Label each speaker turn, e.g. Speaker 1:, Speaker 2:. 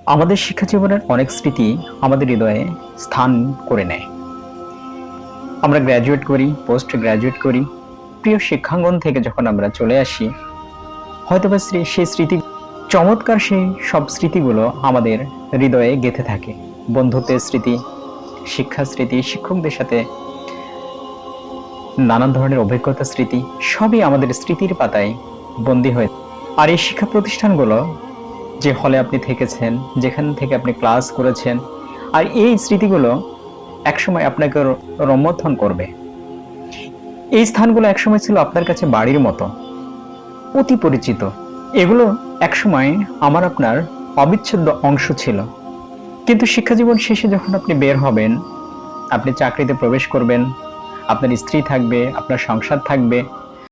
Speaker 1: আমাদের শিক্ষা জীবনের অনেক স্মৃতি আমাদের হৃদয়ে স্থান করে নেয়। আমরা গ্র্যাজুয়েট করি, পোস্ট গ্র্যাজুয়েট করি, প্রিয় শিক্ষাঙ্গন থেকে যখন আমরা চলে আসি, হয়তোবা সেই স্মৃতি চমৎকার, সেই সব স্মৃতিগুলো আমাদের হৃদয়ে গেঁথে থাকে। বন্ধুত্বের স্মৃতি, শিক্ষা স্মৃতি, শিক্ষকদের সাথে নানান ধরনের অভিজ্ঞতা স্মৃতি, সবই আমাদের স্মৃতির পাতায় বন্দী হয়ে। আর এই শিক্ষা প্রতিষ্ঠানগুলো, যে হলে আপনি থেকেছেন, যেখান থেকে আপনি ক্লাস করেছেন, আর এই স্মৃতিগুলো একসময় আপনাকে রোমন্থন করবে। এই স্থানগুলো একসময় ছিল আপনার কাছে বাড়ির মতো, অতি পরিচিত। এগুলো একসময় আমার আপনার অবিচ্ছেদ্য অংশ ছিল। কিন্তু শিক্ষাজীবন শেষে যখন আপনি বের হবেন, আপনি চাকরিতে প্রবেশ করবেন, আপনার স্ত্রী থাকবে, আপনার সংসার থাকবে,